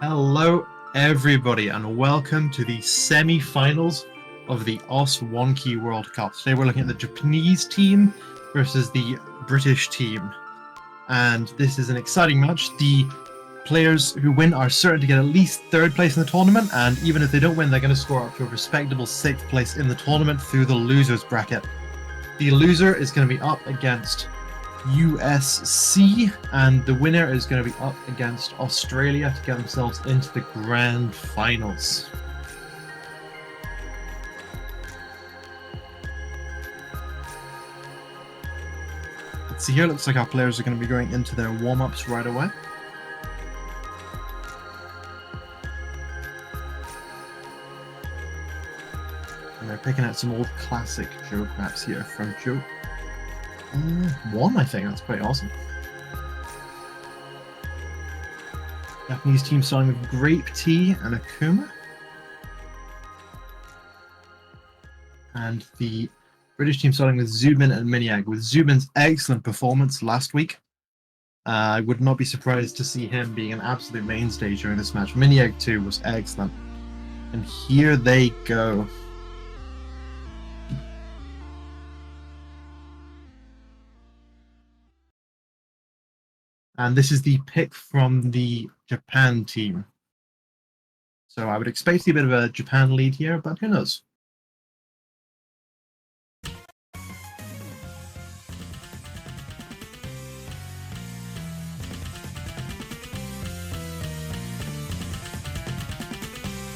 Hello, everybody, and welcome to the semi-finals of the OS1K World Cup. Today we're looking at the Japanese team versus the British team. And this is an exciting match. The players who win are certain to get at least third place in the tournament, and even if they don't win, they're going to score up to a respectable sixth place in the tournament through the losers bracket. The loser is going to be up against USC, and the winner is going to be up against Australia to get themselves into the grand finals. Let's see here, looks like our players are going to be going into their warm-ups right away. And they're picking out some old classic joke maps here from Joe. One, I think. That's quite awesome. Japanese team starting with Grape Tea and Akuma. And the British team starting with Zubin and mania. With Zubin's excellent performance last week, I would not be surprised to see him being an absolute mainstay during this match. mania too was excellent. And here they go. And this is the pick from the Japan team. So I would expect to see a bit of a Japan lead here, but who knows?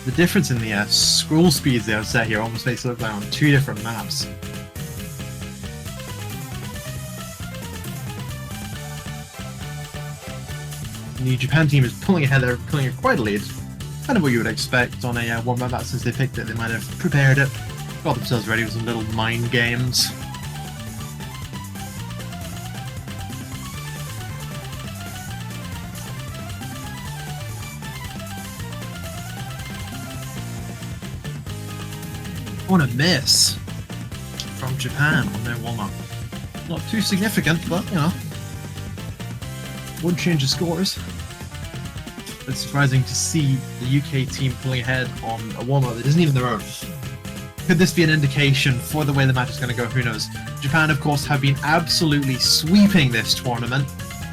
The difference in the scroll speeds they have set here almost makes it look like on two different maps. The Japan team is pulling ahead, they're pulling a quite a lead. Kind of what you would expect on a warm-up map. Since they picked it, they might have prepared it, got themselves ready with some little mind games. What a miss from Japan on their warm-up. Not too significant, but you know, would change the scores. It's surprising to see the UK team pulling ahead on a warm-up that isn't even their own. Could this be an indication for the way the match is going to go? Who knows? Japan, of course, have been absolutely sweeping this tournament.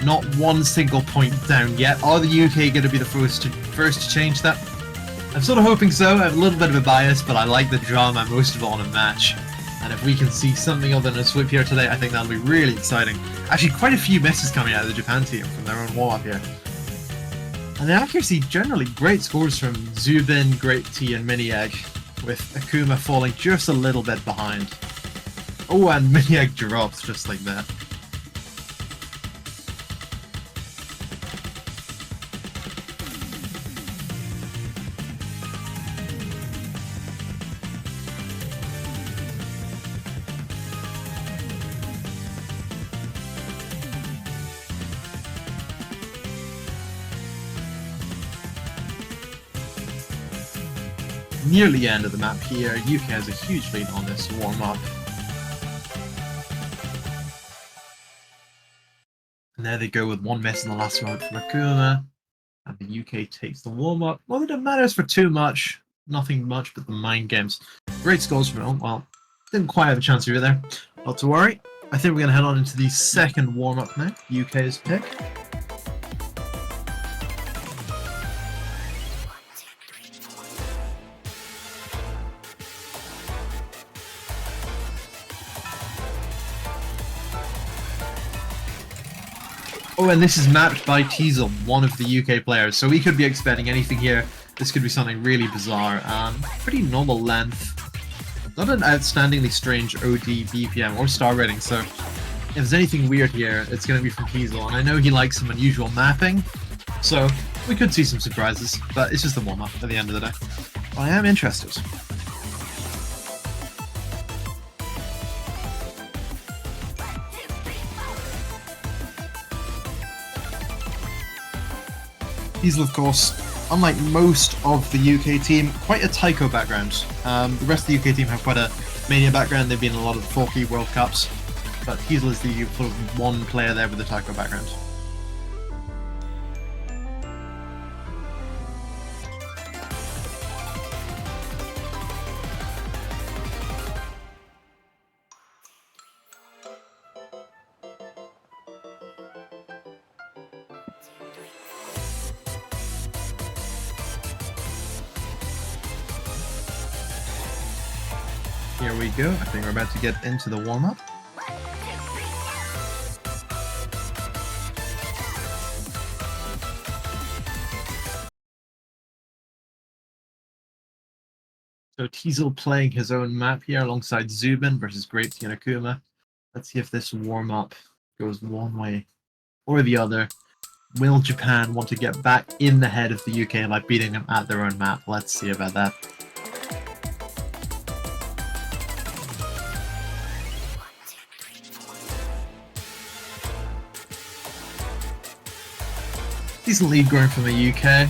Not one single point down yet. Are the UK going to be the first to change that? I'm sort of hoping so. I have a little bit of a bias, but I like the drama most of all in a match. And if we can see something other than a sweep here today, I think that'll be really exciting. Actually, quite a few misses coming out of the Japan team from their own warm-up here. And the accuracy, generally great scores from Zubin, Grape Tea, and mania, with Akuma falling just a little bit behind. Oh, and mania drops just like that. Near the end of the map here, UK has a huge lead on this warm-up. And there they go with one miss in the last moment from Akuma. And the UK takes the warm-up. Not that it matters for too much. Nothing much but the mind games. Great scores from it. Well, didn't quite have a chance to be there. Not to worry. I think we're going to head on into the second warm-up now. UK's pick. Oh, and this is mapped by Teasel, one of the UK players, so we could be expecting anything here. This could be something really bizarre. Pretty normal length. Not an outstandingly strange OD, BPM, or star rating, so if there's anything weird here, it's going to be from Teasel, and I know he likes some unusual mapping, so we could see some surprises, but it's just a warm-up at the end of the day. But I am interested. Teasel, of course, unlike most of the UK team, quite a Taiko background. The rest of the UK team have quite a mania background. They've been in a lot of the 4K World Cups, but Teasel is the sort of one player there with a Taiko background. Here we go. I think we're about to get into the warm-up. So Teasel playing his own map here alongside Zubin versus Grapesy and Akuma. Let's see if this warm-up goes one way or the other. Will Japan want to get back in the head of the UK by beating them at their own map? Let's see about that. Decent lead going from the UK.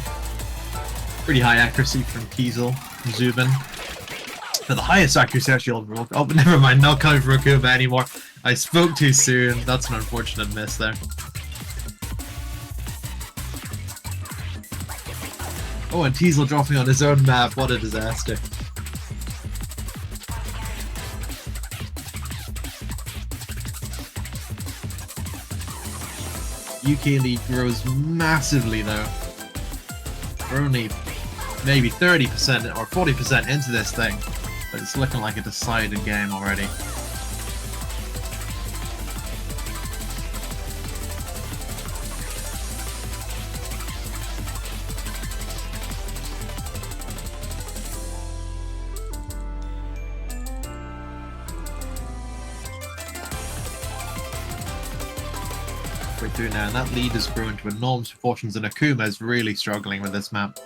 Pretty high accuracy from Teasel and Zubin. But the highest accuracy actually overall. Oh, but never mind, not coming from Akuma anymore. I spoke too soon. That's an unfortunate miss there. Oh, and Teasel dropping on his own map. What a disaster. UK lead grows massively though. We're only maybe 30% or 40% into this thing, but it's looking like a decided game already. We're through now, and that lead has grown to enormous proportions, and Akuma is really struggling with this map.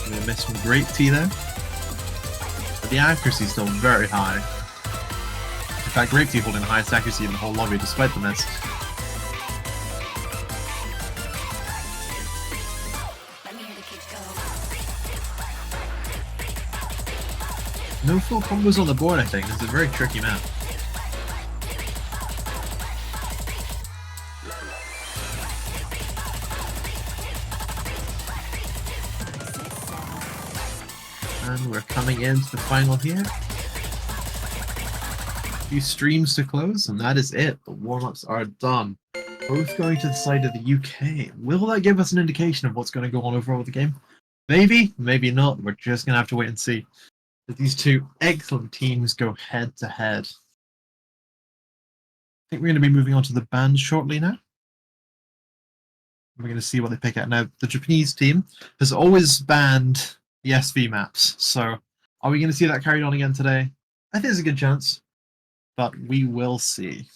I'm going to miss from Great T there. But the accuracy is still very high. In fact, Great T holding the highest accuracy in the whole lobby despite the miss. No full combos on the board, I think. This is a very tricky map. And we're coming into the final here. A few streams to close, and that is it. The warm-ups are done. Both going to the side of the UK. Will that give us an indication of what's going to go on overall with the game? Maybe, maybe not. We're just going to have to wait and see. But these two excellent teams go head-to-head. I think we're going to be moving on to the bans shortly now. We're going to see what they pick out. Now, the Japanese team has always banned the SV maps. So, are we going to see that carried on again today? I think there's a good chance, but we will see.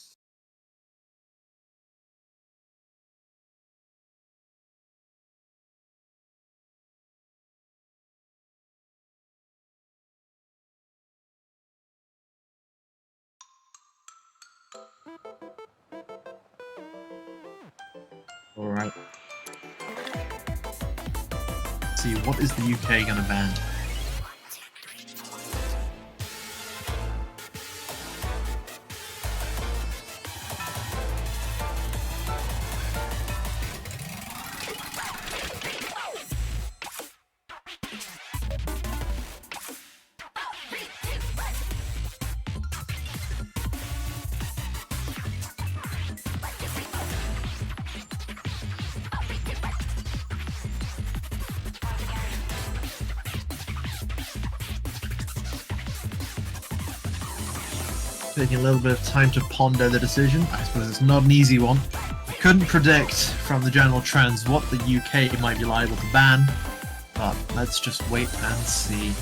All right. Let's see, what is the UK going to ban? Taking a little bit of time to ponder the decision. I suppose it's not an easy one. I couldn't predict from the general trends what the UK might be liable to ban, but let's just wait and see.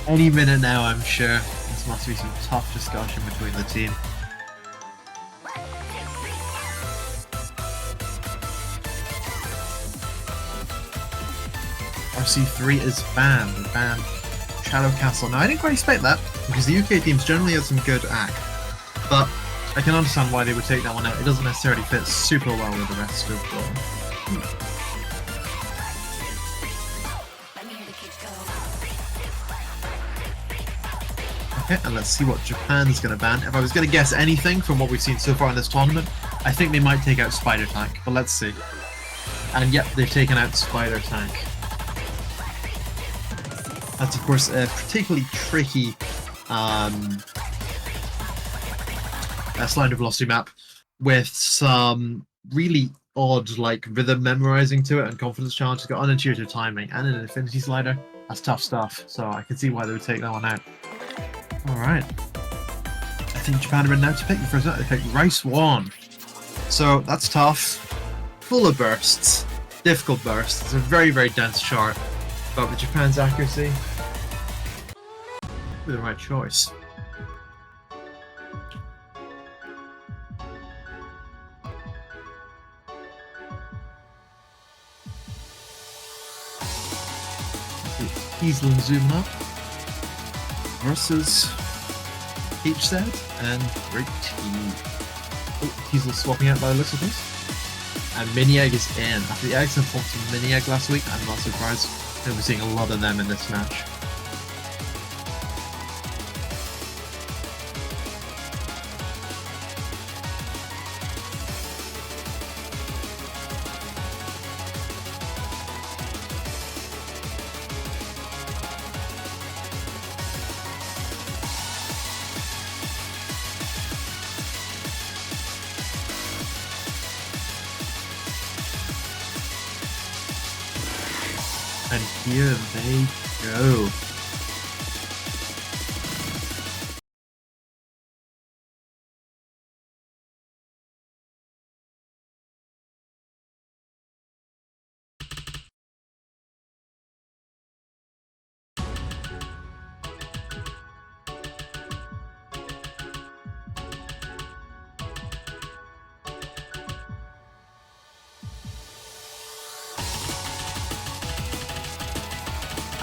Any minute now, I'm sure. This must be some tough discussion between the team. 1KWC24 is banned. They banned Shadow Castle. Now, I didn't quite expect that, because the UK teams generally have some good act, but I can understand why they would take that one out. It doesn't necessarily fit super well with the rest of the... Okay, and let's see what Japan's going to ban. If I was going to guess anything from what we've seen so far in this tournament, I think they might take out Spider Tank, but let's see. And yep, they've taken out Spider Tank. That's, of course, a particularly tricky slide of velocity map with some really odd like rhythm memorizing to it and confidence challenge. It's got unintuitive timing and an infinity slider. That's tough stuff, so I can see why they would take that one out. Alright. I think Japan are ready now to pick the first out. They picked Rice 1. So that's tough. Full of bursts. Difficult bursts. It's a very, very dense chart. But with Japan's accuracy, with the right choice. Easel and zoom up versus HZ and Great T. Oh, Teasel swapping out by the looks of this. And Miniag is in. After the excellent points from Miniag last week, I'm not surprised that we're seeing a lot of them in this match. And here they go.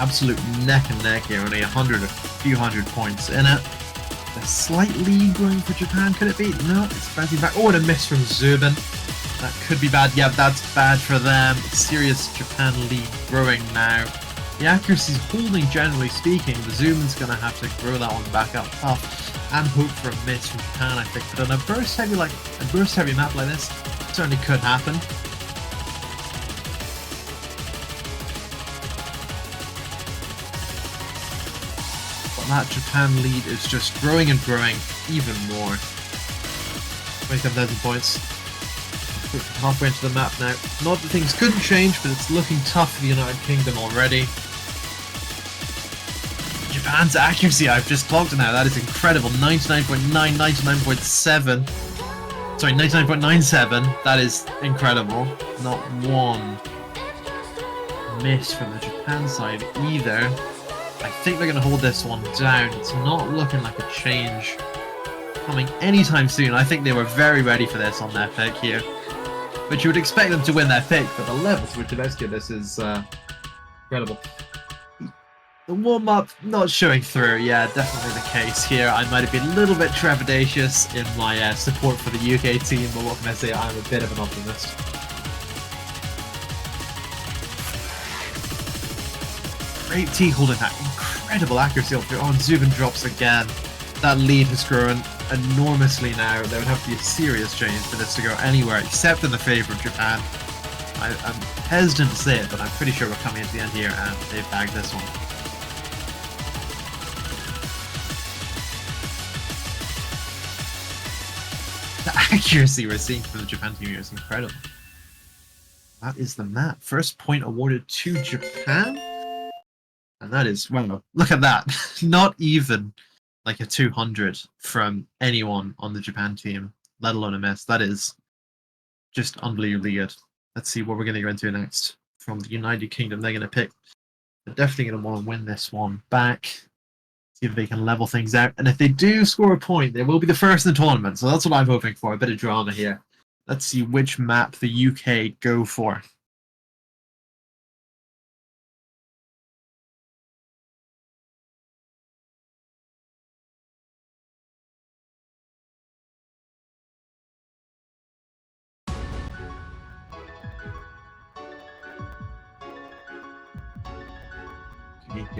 Absolute neck and neck here, only a few hundred points in it. A slight lead growing for Japan, could it be? No, it's bouncing back. Oh, and a miss from Zubin. That could be bad. Yeah, that's bad for them. Serious Japan lead growing now. The accuracy's holding, generally speaking. The Zubin's going to have to grow that one back up tough and hope for a miss from Japan, I think. But on a burst heavy map like this, it certainly could happen. That Japan lead is just growing and growing even more. 27,000 points. Halfway into the map now. Not that things couldn't change, but it's looking tough for the United Kingdom already. Japan's accuracy, I've just clocked it now. That is incredible. 99.9, 99.7. Sorry, 99.97. That is incredible. Not one miss from the Japan side either. I think they're going to hold this one down. It's not looking like a change coming anytime soon. I think they were very ready for this on their pick here. But you would expect them to win their pick, but the levels with Tedeschi, this is incredible. The warm-up not showing through. Yeah, definitely the case here. I might have been a little bit trepidatious in my support for the UK team, but what can I say? I'm a bit of an optimist. Great T holding that incredible accuracy up there. Oh, and Zubin drops again. That lead has grown enormously now. There would have to be a serious change for this to go anywhere except in the favour of Japan. I'm hesitant to say it, but I'm pretty sure we're coming at the end here and they've bagged this one. The accuracy we're seeing from the Japan team here is incredible. That is the map. First point awarded to Japan. And that is, well, look at that. Not even like a 200 from anyone on the Japan team, let alone a miss. That is just unbelievably good. Let's see what we're going to go into next. From the United Kingdom, they're going to pick. They're definitely going to want to win this one back. See if they can level things out. And if they do score a point, they will be the first in the tournament. So that's what I'm hoping for. A bit of drama here. Let's see which map the UK go for.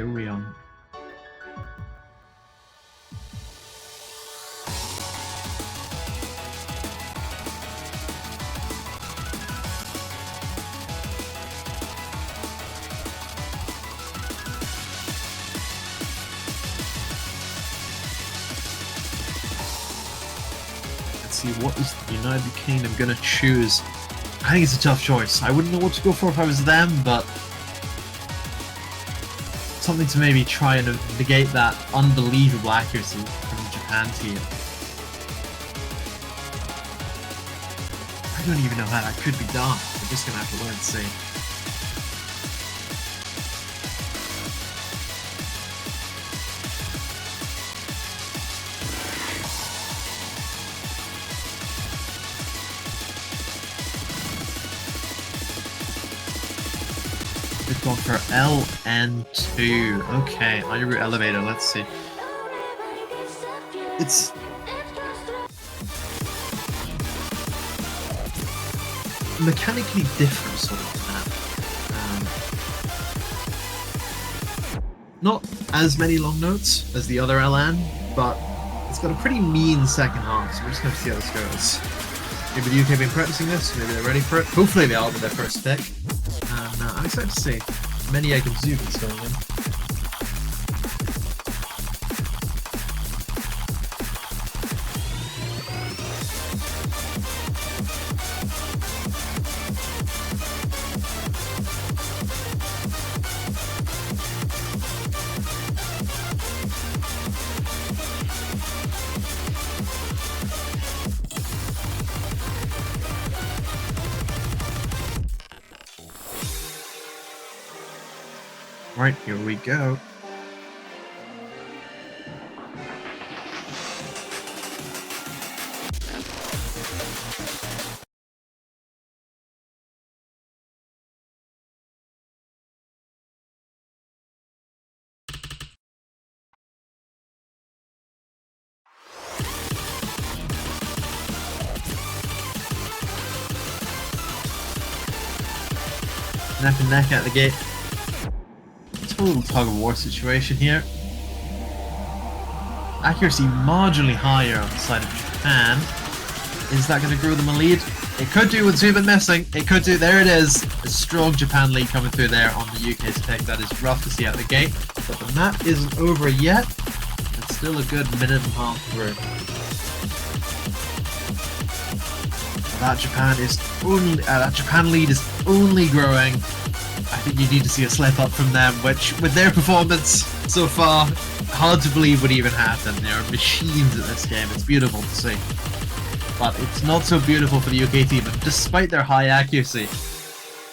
Here we are. See, what is the United Kingdom gonna choose? I think it's a tough choice. I wouldn't know what to go for if I was them, but something to maybe try and negate that unbelievable accuracy from the Japan team. I don't even know how that could be done. We're just gonna have to wait and see. We've gone for LN2. Okay, on your route elevator, let's see. It's mechanically different sort of map. Not as many long notes as the other LN, but it's got a pretty mean second half, so we're just going to see how this goes. Maybe the UK have been practicing this, maybe they're ready for it. Hopefully they are with their first pick. I'm excited to see. Mania and Zubi's going in. Right, here we go. Neck and neck out the gate. Total tug-of-war situation here. Accuracy marginally higher on the side of Japan. Is that going to grow them a lead? It could do with Zubin missing. It could do. There it is. A strong Japan lead coming through there on the UK's pick. That is rough to see out the gate. But the map isn't over yet. It's still a good minute and a half through. That Japan lead is only growing. I think you need to see a slip up from them, which, with their performance so far, hard to believe would even happen. They are machines at this game. It's beautiful to see. But it's not so beautiful for the UK team, and despite their high accuracy,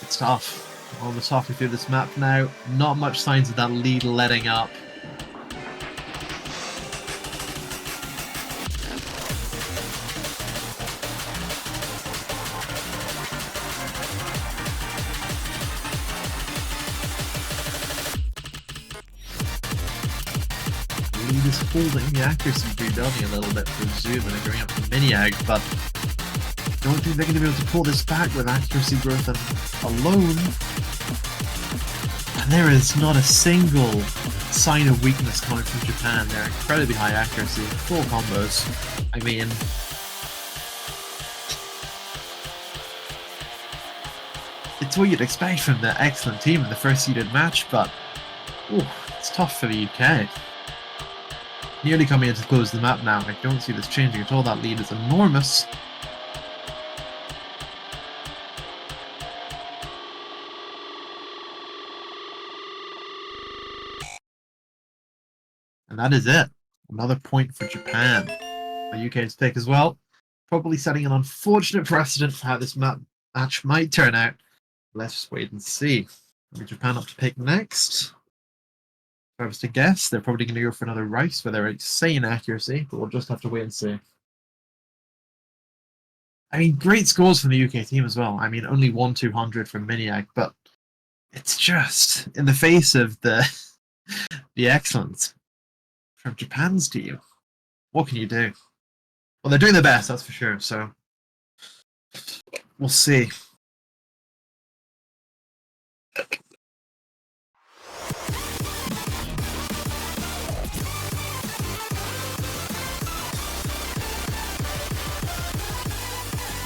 it's tough. We're almost halfway through this map now. Not much signs of that lead letting up. Lead is holding the accuracy GW a little bit for Zoom and going up to Miniag, but I don't think they're going to be able to pull this back with accuracy growth alone. And there is not a single sign of weakness coming from Japan. They're incredibly high accuracy, full combos. I mean, it's what you'd expect from the excellent team in the first seeded match, but it's tough for the UK. Nearly coming in to close the map now. I don't see this changing at all. That lead is enormous. And that is it. Another point for Japan. The UK's pick as well. Probably setting an unfortunate precedent for how this match might turn out. Let's just wait and see. Maybe Japan up to pick next. If I was to guess, they're probably going to go for another Rice with their insane accuracy, but we'll just have to wait and see. I mean, great scores from the UK team as well. I mean, only 1-200 from Miniag, but it's just in the face of the excellence from Japan's team. What can you do? Well, they're doing their best, that's for sure. So we'll see.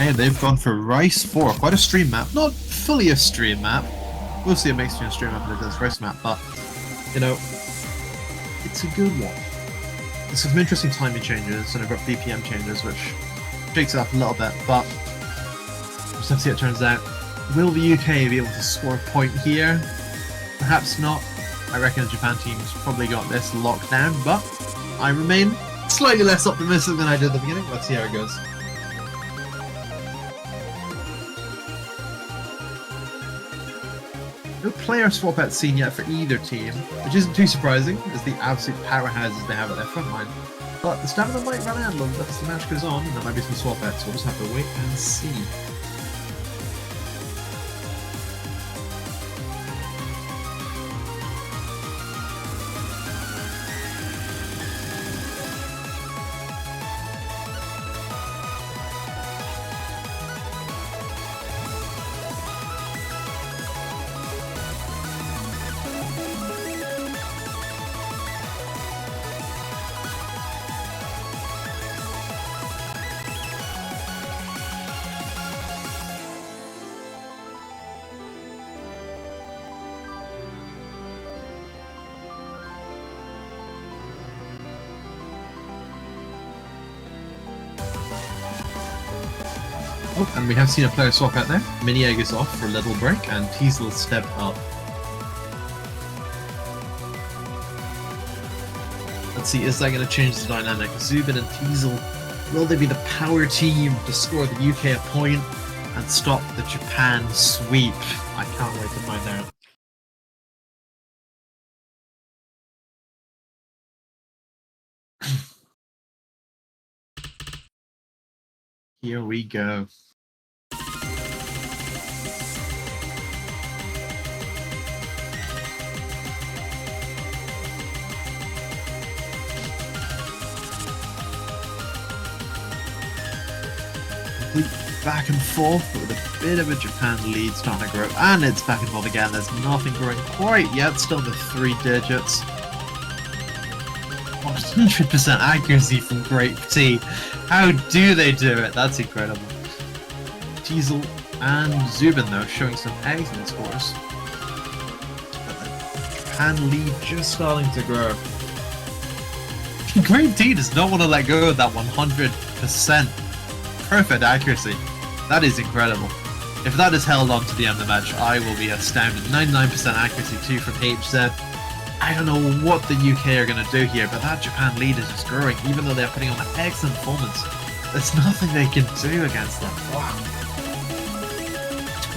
Hey, they've gone for Rice 4, quite a stream map. Not fully a stream map. Mostly a mix between a stream map and a Rice map, but, you know, it's a good one. There's some interesting timing changes and I've got BPM changes, which shakes it up a little bit, but we'll just have to see how it turns out. Will the UK be able to score a point here? Perhaps not. I reckon the Japan team's probably got this locked down, but I remain slightly less optimistic than I did at the beginning. Let's see how it goes. No player swap out seen yet for either team, which isn't too surprising, as the absolute powerhouses they have at their front line. But the stamina might run out a little bit as the match goes on, and there might be some swap outs, so we'll just have to wait and see. Oh, and we have seen a player swap out there. Mania is off for a little break, and Teasel stepped up. Let's see, is that going to change the dynamic? Zubin and Teasel, will they be the power team to score the UK a point and stop the Japan sweep? I can't wait to find out. Here we go. Back and forth, but with a bit of a Japan lead starting to grow, and it's back and forth again. There's nothing growing quite yet, still in the 3 digits. 100% accuracy from Grape T. How do they do it? That's incredible. Teasel and Zubin, though, showing some excellent scores. But the Japan lead just starting to grow. Grape T does not want to let go of that 100% perfect accuracy. That is incredible. If that is held on to the end of the match, I will be astounded. 99% accuracy too from HZ. I don't know what the UK are going to do here, but that Japan lead is just growing, even though they're putting on an excellent performance. There's nothing they can do against them. Wow.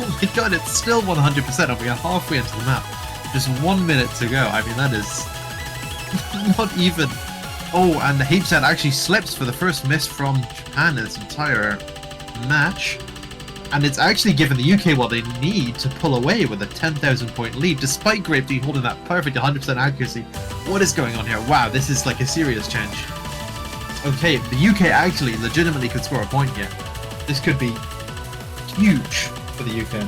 Oh my god, it's still 100%, and we are halfway into the map. Just 1 minute to go. I mean, that is not even... Oh, and the HZ actually slips for the first miss from Japan in this entire match. And it's actually given the UK what they need to pull away with a 10,000 point lead, despite Grape D holding that perfect 100% accuracy. What is going on here? Wow, this is like a serious change. Okay, the UK actually legitimately could score a point here. This could be huge for the UK.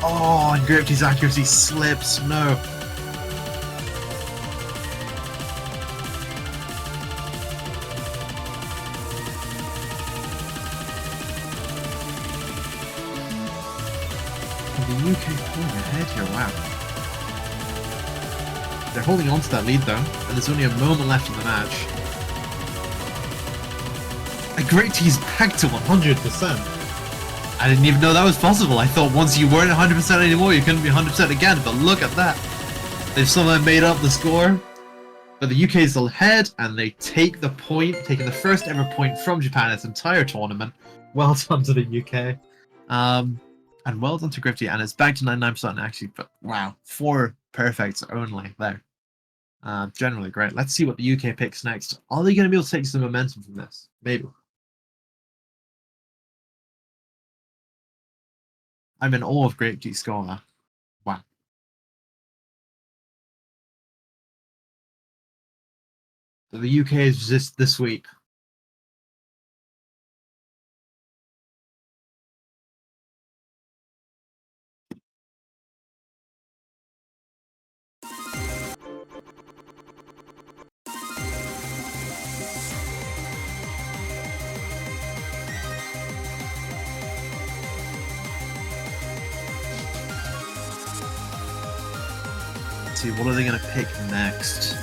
Oh, and Grape D's accuracy slips. No. The UK pulling ahead here, wow. They're holding on to that lead though, and there's only a moment left in the match. And Great T's back to 100%. I didn't even know that was possible. I thought once you weren't 100% anymore, you couldn't be 100% again, but look at that. They've somehow made up the score. But the UK is ahead, and they take the point, taking the first ever point from Japan its entire tournament. Well done to the UK. And well done to Grifty, and it's back to 99% actually, but wow, 4 perfects only there. Generally great. Let's see what the UK picks next. Are they going to be able to take some momentum from this? Maybe. I'm in awe of Grape G score. Wow. So the UK is just the sweep. Let's see, what are they going to pick next?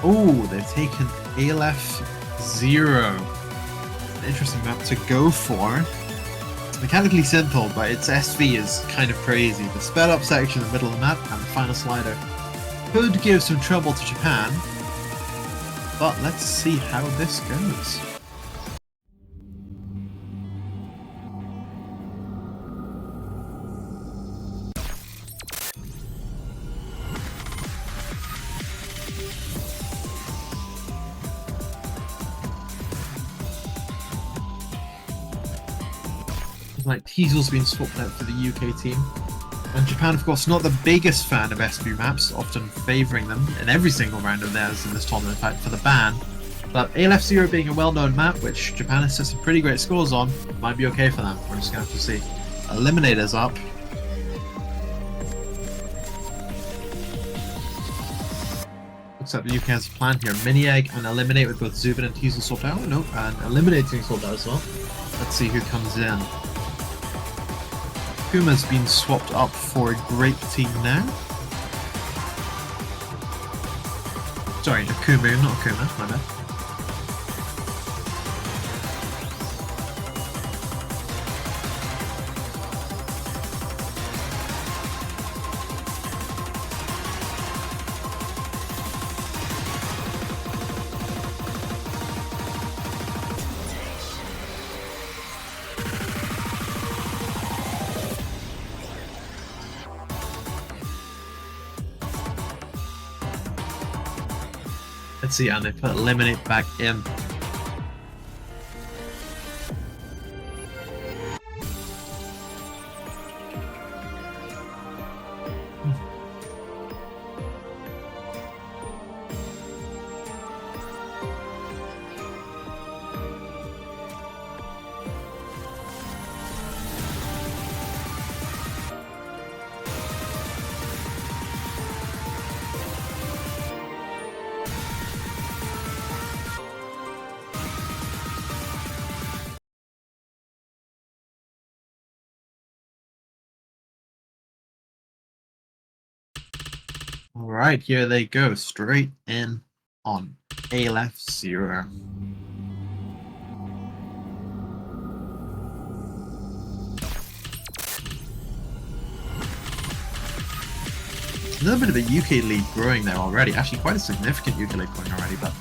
Oh, they've taken ALF 0. An interesting map to go for. It's mechanically simple, but its SV is kind of crazy. The sped up section in the middle of the map and the final slider could give some trouble to Japan, but let's see how this goes. Like Teasel's been swapped out for the UK team. And Japan, of course, not the biggest fan of SB maps, often favouring them in every single round of theirs in this tournament, in fact, for the ban. But ALF 0 being a well-known map, which Japan has set some pretty great scores on, might be okay for them. We're just going to have to see. Eliminator's up. Looks like the UK has a plan here. Mini-egg and eliminate with both Zubin and Teasel swapped out. Nope, and eliminating swapped out as well. Let's see who comes in. Kuma's been swapped up for a great team now. Sorry, Akumu, not Akuma, my bad. Let's see, and they put eliminate back in. Alright, here they go, straight in on ALF 0. A little bit of a UK lead growing there already, actually quite a significant UK lead growing already, but...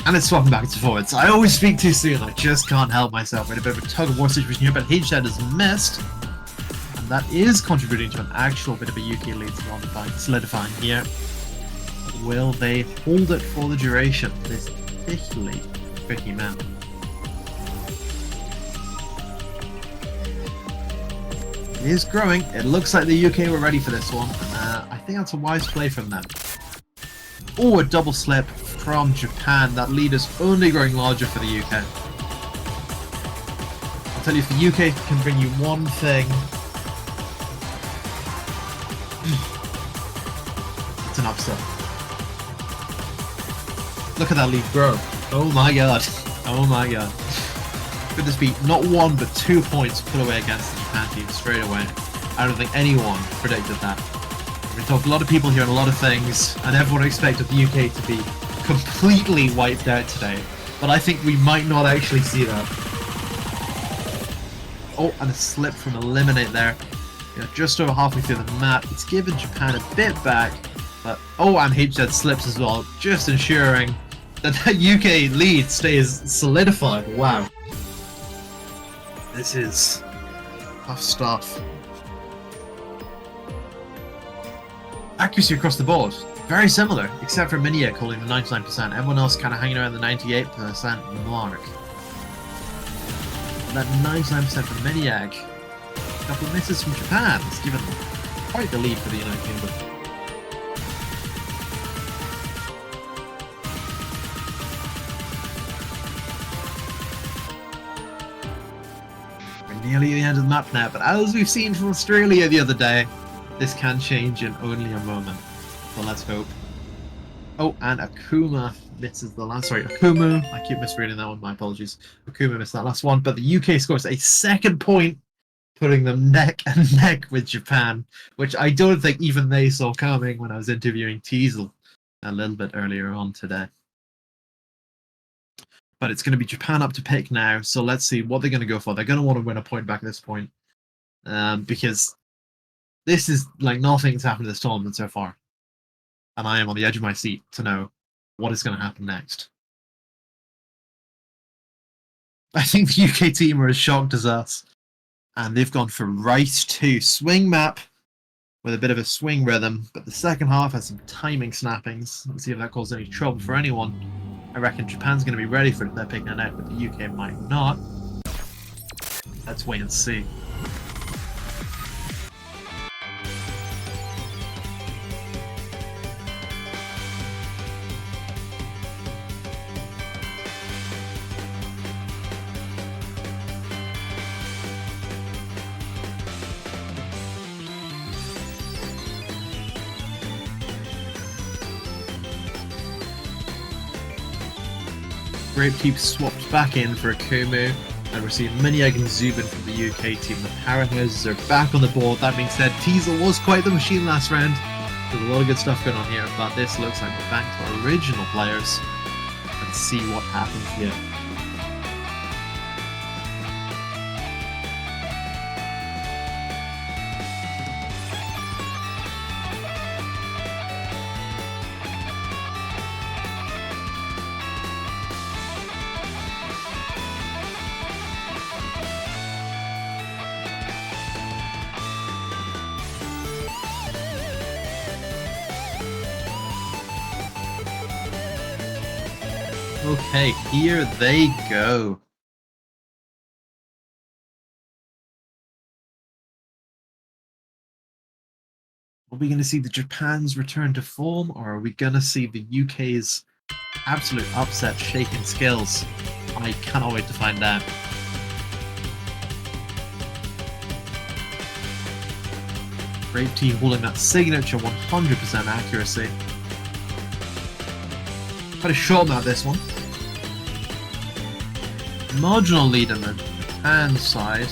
And it's swapping back and forwards. I always speak too soon, I just can't help myself. We're in a bit of a tug-of-war situation here, but H-Dad is missed. That is contributing to an actual bit of a UK lead solidifying here. But will they hold it for the duration? This particularly tricky map. It is growing. It looks like the UK were ready for this one. I think that's a wise play from them. Oh, a double slip from Japan. That lead is only growing larger for the UK. I'll tell you, if the UK can bring you one thing, it's an upset. Look at that lead grow. Oh my god. Oh my god. Could this be not 1 but 2 points put away against the Japan team straight away? I don't think anyone predicted that. We talked a lot of people here and a lot of things, and everyone expected the UK to be completely wiped out today. But I think we might not actually see that. Oh, and a slip from Eliminate there. You know, just over halfway through the map. It's given Japan a bit back. But oh, and HZ slips as well, just ensuring that the UK lead stays solidified. Wow. This is tough stuff. Accuracy across the board, very similar, except for mania holding the 99%. Everyone else kind of hanging around the 98% mark. That 99% for Maniac. A couple of misses from Japan has given quite the lead for the United Kingdom. We're nearly at the end of the map now, but as we've seen from Australia the other day, this can change in only a moment. So let's hope. Oh, and Akuma misses the last. Sorry, Akumu. I keep misreading that one. My apologies. Akuma missed that last one, but the UK scores a second point, putting them neck and neck with Japan, which I don't think even they saw coming when I was interviewing Teasel a little bit earlier on today. But it's going to be Japan up to pick now, so let's see what they're going to go for. They're going to want to win a point back at this point, because this is like nothing's happened this tournament so far. And I am on the edge of my seat to know what is going to happen next. I think the UK team are as shocked as us. And they've gone for right to swing map with a bit of a swing rhythm. But the second half has some timing snappings. Let's see if that causes any trouble for anyone. I reckon Japan's going to be ready for it if they're picking it out, but the UK might not. Let's wait and see. Grape keeps swapped back in for Akumu, and we're seeing Miniag and Zubin from the UK team. The Powerhouses are back on the board. That being said, Teasel was quite the machine last round. There's a lot of good stuff going on here, but this looks like we're back to our original players. Let's see what happens here. Okay, here they go. Are we going to see the Japan's return to form, or are we going to see the UK's absolute upset shaking skills? I cannot wait to find out. Great team holding that signature 100% accuracy. Quite a short map, this one. Marginal lead on the Japan side.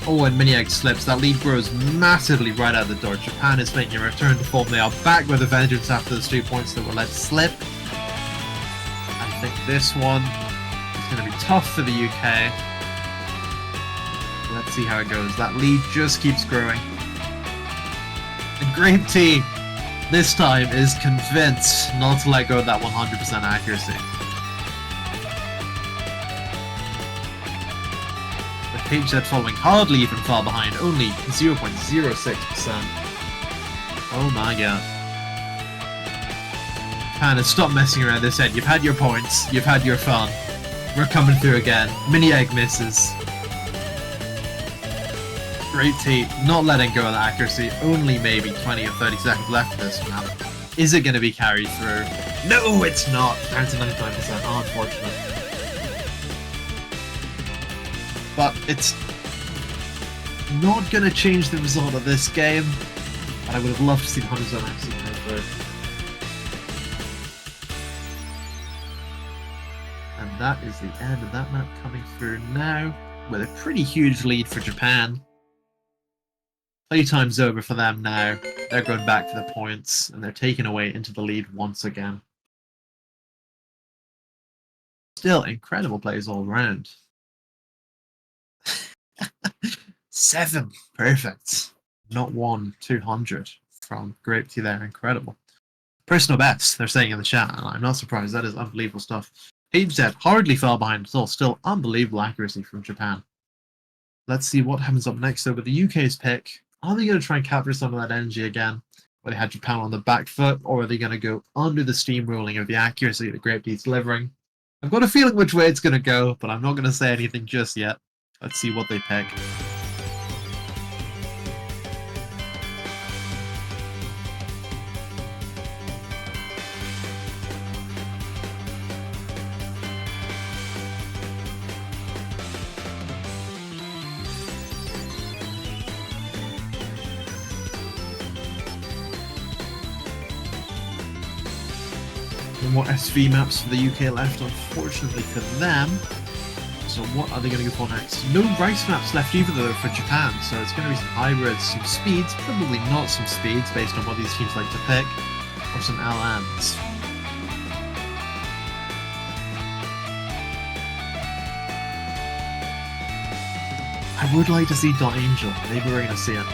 Oh, and Miniag slips. That lead grows massively right out the door. Japan is making a return to form. They are back with a vengeance after those 2 points that were let slip. I think this one is going to be tough for the UK. Let's see how it goes. That lead just keeps growing. The Grape team this time is convinced not to let go of that 100% accuracy. With HZ following hardly even far behind, only 0.06%. Oh my god. Hannah, stop messing around this end. You've had your points, you've had your fun. We're coming through again. Mini egg misses. Great team, not letting go of the accuracy. Only maybe 20 or 30 seconds left of this now. Is it going to be carried through? No, it's not. Down to 99%, unfortunately. But it's not going to change the result of this game. And I would have loved to see the 100% accuracy come through. And that is the end of that map coming through now, with a pretty huge lead for Japan. Playtime's over for them now. They're going back for the points, and they're taken away into the lead once again. Still, incredible plays all around. 7 perfect. Not 200 from Grape Tea there. Incredible. Personal best, they're saying in the chat, and I'm not surprised. That is unbelievable stuff. HZ hardly fell behind at all. Still unbelievable accuracy from Japan. Let's see what happens up next though with the UK's pick. Are they going to try and capture some of that energy again, where they had Japan on the back foot, or are they going to go under the steamrolling of the accuracy that Grape Tea's delivering? I've got a feeling which way it's going to go, but I'm not going to say anything just yet. Let's see what they pick. No more SV maps for the UK left, unfortunately for them. So what are they going to go for next? No rice maps left either though for Japan, so it's going to be some hybrids, some speeds, probably not some speeds based on what these teams like to pick, or some LNs. I would like to see Dot Angel, maybe we're going to see it.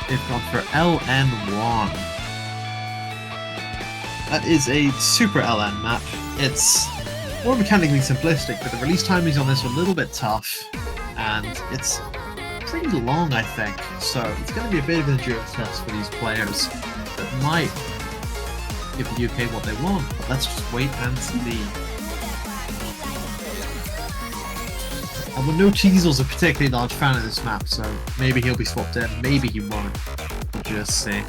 They've gone for LN1. That is a super LN map. It's more mechanically simplistic, but the release timings on this are a little bit tough, and it's pretty long, I think. So it's going to be a bit of an endurance test for these players that might give the UK what they want, but let's just wait and see. And with no Teasel's a particularly large fan of this map, so maybe he'll be swapped in, maybe he won't. We'll just see.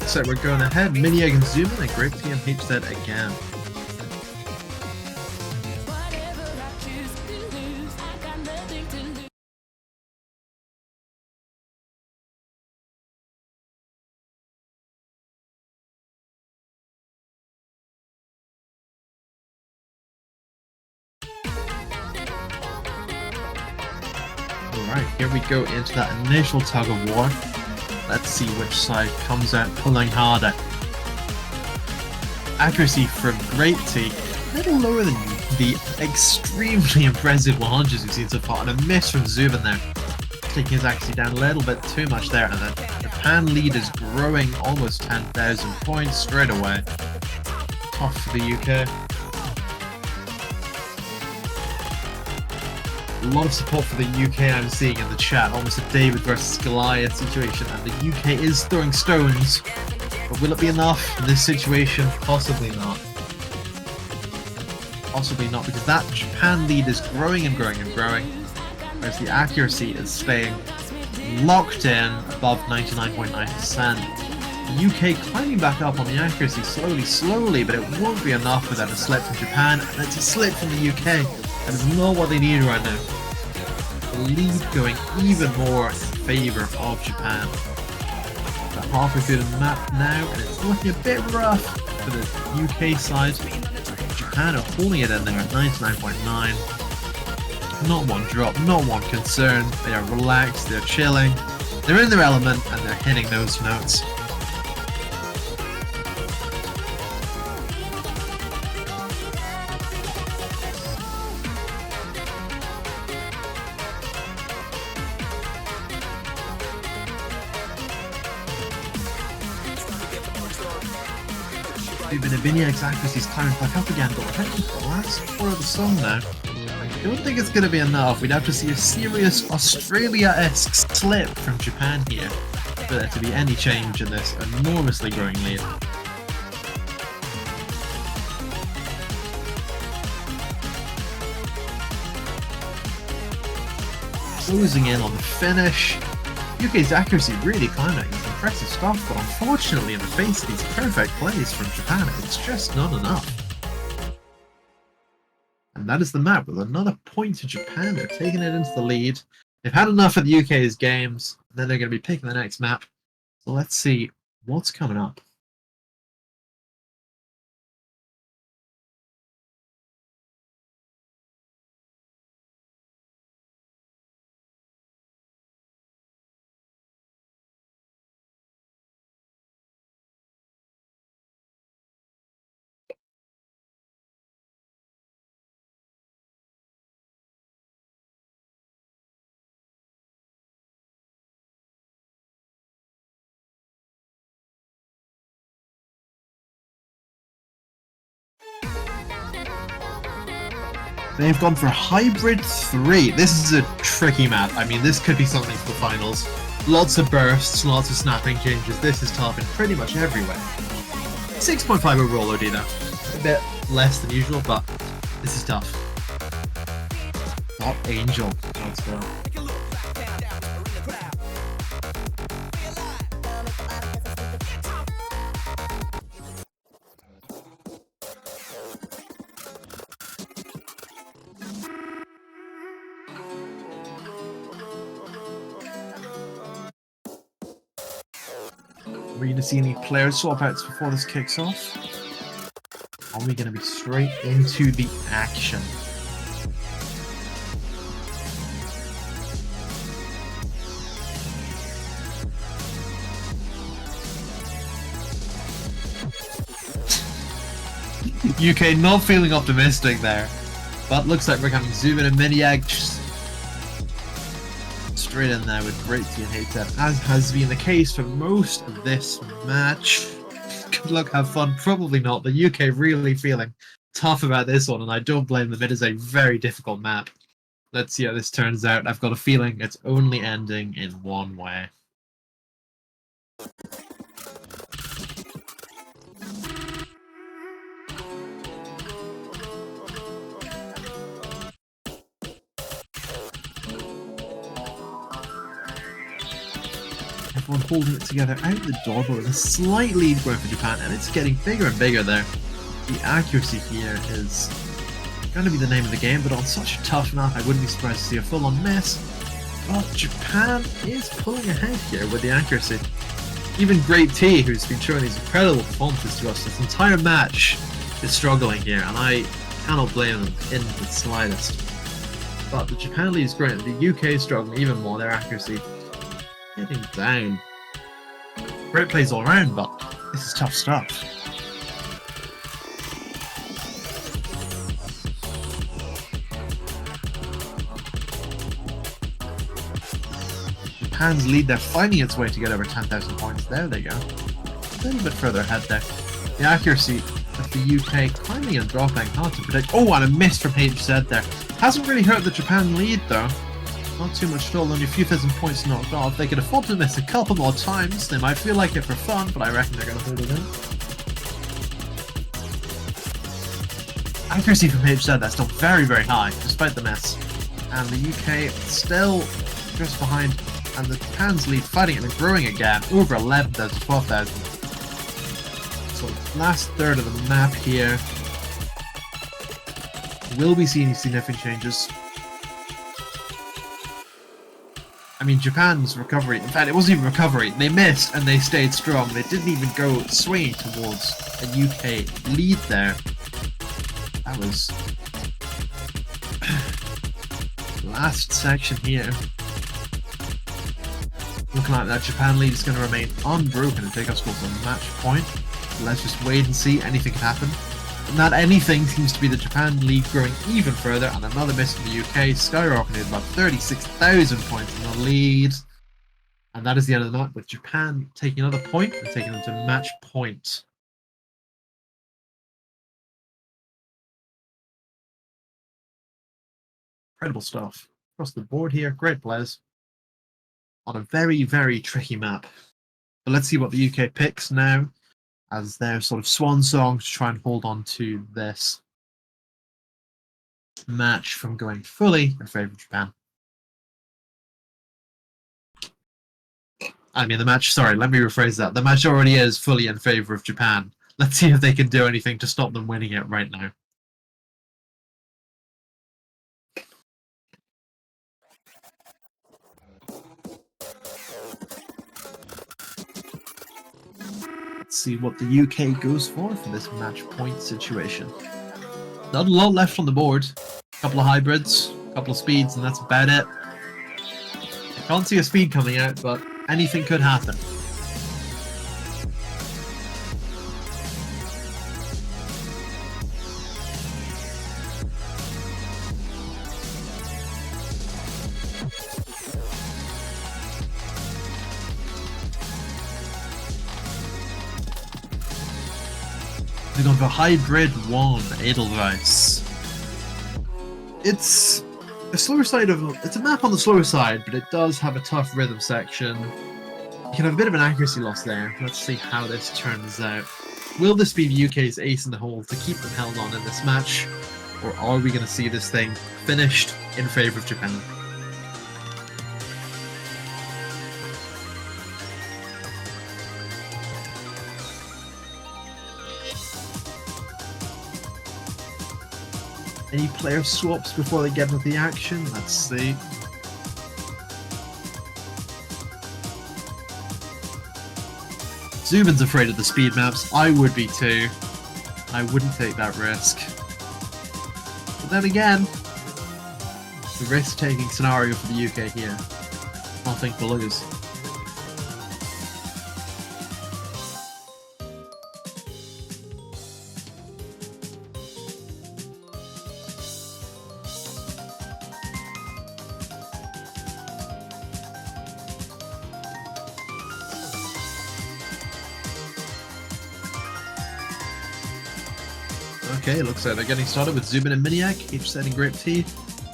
So we're going ahead, mania and zoom in, and Grape Tea and HZ again. Alright, here we go into that initial tug of war. Let's see which side comes out pulling harder. Accuracy from Grape Tea, a little lower than the extremely impressive 100s we've seen so far, and a miss from Zubin there. Taking his accuracy down a little bit too much there, and the Japan lead is growing almost 10,000 points straight away. Tough for the UK. A lot of support for the UK I'm seeing in the chat, almost a David versus Goliath situation, and the UK is throwing stones, but will it be enough in this situation? Possibly not. Possibly not, because that Japan lead is growing and growing and growing, whereas the accuracy is staying locked in above 99.9%. The UK climbing back up on the accuracy slowly, but it won't be enough without a slip from Japan, and it's a slip from the UK. That is not what they need right now. The lead going even more in favour of Japan. They're halfway through the map now, and it's looking a bit rough for the UK side. Japan are holding it in there at 99.9. Not one drop, not one concern. They are relaxed, they're chilling, they're in their element, and they're hitting those notes. Vineyard's accuracy is climbing back up again, but we're heading to the last part of the song now. I don't think it's going to be enough. We'd have to see a serious Australia-esque slip from Japan here for there to be any change in this enormously growing lead. Closing in on the finish. UK's accuracy really climbing. Impressive stuff, but unfortunately in the face of these perfect plays from Japan, it's just not enough. that is the map with another point to Japan. They're taking it into the lead. They've had enough of the UK's games. Then they're going to be picking the next map. So let's see what's coming up. They've gone for Hybrid 3. This is a tricky map. I mean, this could be something for the finals. Lots of bursts, lots of snapping changes. This is tough in pretty much every way. 6.5 overall OD though. A bit less than usual, but this is tough. Top Angel. Let's go. Are we going to see any player swap outs before this kicks off? Are we going to be straight into the action? UK not feeling optimistic there, but looks like we're having Zoom and mania straight in there with great T and HF, as has been the case for most of this match. Good luck, have fun. Probably not. The UK really feeling tough about this one, and I don't blame them. It is a very difficult map. Let's see how this turns out. I've got a feeling it's only ending in one way. Everyone holding it together out the door, but with a slight lead going for Japan, and it's getting bigger and bigger there. The accuracy here is going to be the name of the game, but on such a tough map, I wouldn't be surprised to see a full-on miss. But Japan is pulling ahead here with the accuracy. Even Great T, who's been showing these incredible performances to us this entire match, is struggling here, and I cannot blame them in the slightest. But the Japan lead is great, the UK is struggling even more, their accuracy getting down. Great plays all around, but this is tough stuff. Japan's lead, they're finding its way to get over 10,000 points. There they go. A little bit further ahead there. The accuracy of the UK climbing and dropping, hard to predict. Oh, and a miss from HZ there. Hasn't really hurt the Japan lead though. Not too much at all, only a few thousand points knocked off. They could afford to miss a couple more times. They might feel like it for fun, but I reckon they're going to hold it in. Accuracy from HZ, that's still very, very high, despite the miss. And the UK still just behind, and the Japan's lead fighting it and growing again, over 11,000, 12,000. So last third of the map here. Will we see any significant changes? I mean, Japan's recovery, in fact, it wasn't even recovery. They missed and they stayed strong. They didn't even go swinging towards a UK lead there. That was last section here. Looking like that Japan lead is going to remain unbroken and take us towards a match point. Let's just wait and see. Anything can happen. And that anything seems to be the Japan lead growing even further, and another miss from the UK, skyrocketed about 36,000 points in the lead. And that is the end of the night, with Japan taking another point and taking them to match point. Incredible stuff. Across the board here, great players. On a very, very tricky map. But let's see what the UK picks now as their sort of swan song to try and hold on to this match from going fully in favour of Japan. I mean, the match, sorry, let me rephrase that. The match already is fully in favour of Japan. Let's see if they can do anything to stop them winning it right now. Let's see what the UK goes for this match point situation. Not a lot left on the board. A couple of hybrids, a couple of speeds, and that's about it. I can't see a speed coming out, but anything could happen. We're going for Hybrid 1 Edelweiss. It's a slower side of it's a map on the slower side, but it does have a tough rhythm section. You can have a bit of an accuracy loss there. Let's see how this turns out. Will this be the UK's ace in the hole to keep them held on in this match, or are we going to see this thing finished in favour of Japan? Any player swaps before they get into the action? Let's see. Zubin's afraid of the speed maps. I would be too. I wouldn't take that risk. But then again, the risk-taking scenario for the UK here. Nothing to lose. Okay, looks like they're getting started with Zubin and NHawk, each setting Grape Tea.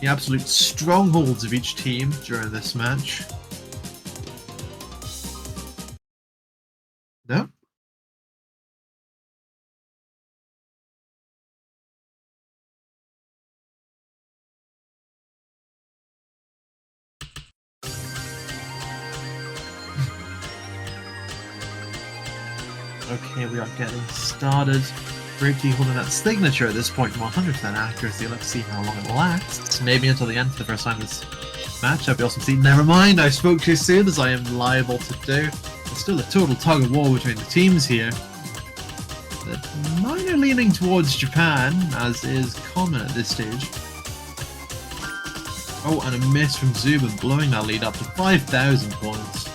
The absolute strongholds of each team during this match. No? Okay, we are getting started. Grape Tea holding that signature at this point, 100% accuracy. Let's see how long it lasts. Maybe until the end for the first time this match. That'd be awesome to see. Never mind, I spoke too soon, as I am liable to do. There's still a total tug of war between the teams here. Mine are leaning towards Japan, as is common at this stage. Oh, and a miss from Zubin, blowing that lead up to 5,000 points.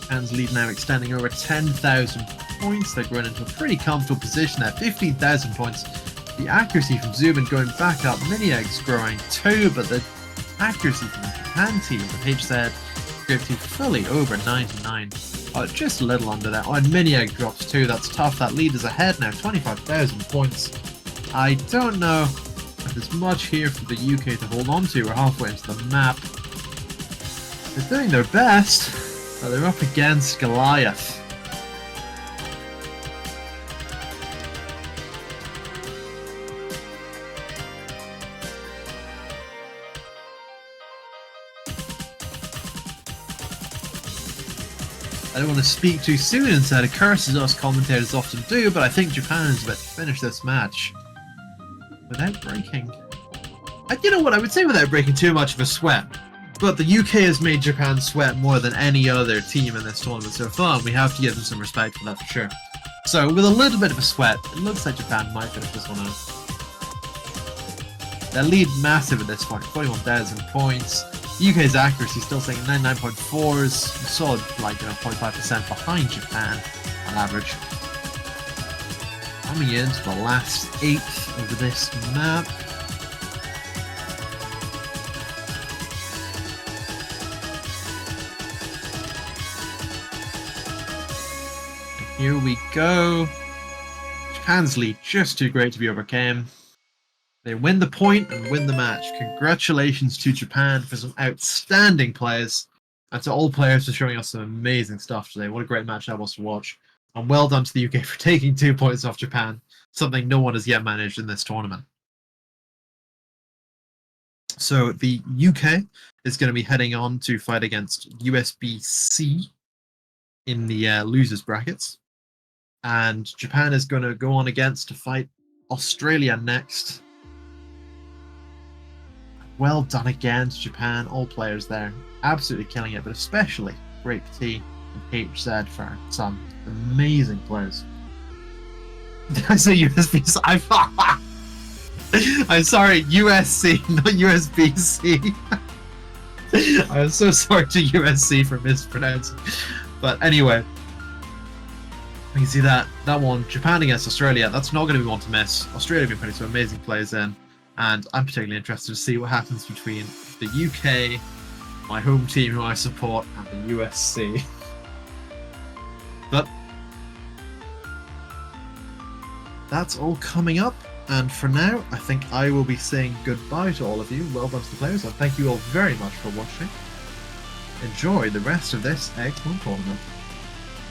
Japan's lead now extending over 10,000 points. They're growing into a pretty comfortable position at 15,000 points. The accuracy from Zubin going back up. NHawk's growing too, but the accuracy from the Japan team, the HZ Grape Tea fully over 99. Oh, just a little under that. Oh, and NHawk drops too. That's tough. That lead is ahead now, 25,000 points. I don't know if there's much here for the UK to hold on to. We're halfway into the map. They're doing their best. But they're up against Goliath. I don't want to speak too soon and say a curse as us commentators often do, but I think Japan is about to finish this match without breaking. And you know what, I would say without breaking too much of a sweat. But the UK has made Japan sweat more than any other team in this tournament so far, and we have to give them some respect for that for sure. So, with a little bit of a sweat, it looks like Japan might finish this one out. Their lead massive at this point, 41,000 points. The UK's accuracy still saying 99.4s, solid, like, 0.5% behind Japan on average. Coming into the last 8th of this map. Here we go. Japan's lead just too great to be overcame. They win the point and win the match. Congratulations to Japan for some outstanding players, and to all players for showing us some amazing stuff today. What a great match that was to watch. And well done to the UK for taking 2 points off Japan, something no one has yet managed in this tournament. So the UK is going to be heading on to fight against USB-C in the losers brackets. And Japan is going to go on against to fight Australia next. Well done again to Japan, all players there. Absolutely killing it, but especially Great T and HZ for some amazing players. Did I say USB? I'm sorry, USC, not USBC. I'm so sorry to USC for mispronouncing. But anyway, you can see that one, Japan against Australia, that's not going to be one to miss. Australia have been putting some amazing plays in, and I'm particularly interested to see what happens between the UK, my home team who I support, and the USC. But that's all coming up, and for now, I think I will be saying goodbye to all of you. Well done to the players, and thank you all very much for watching. Enjoy the rest of this Egg Hunt tournament.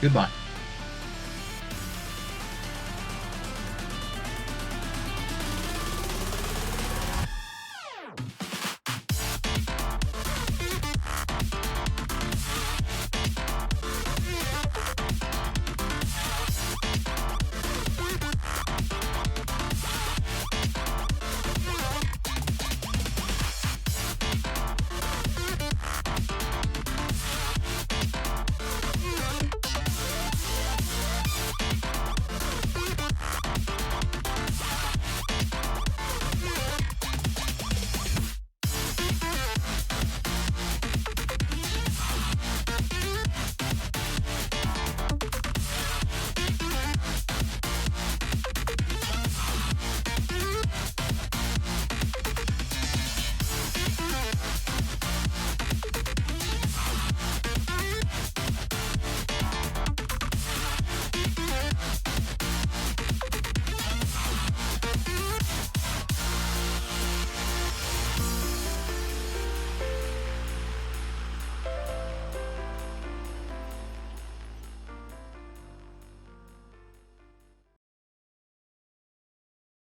Goodbye.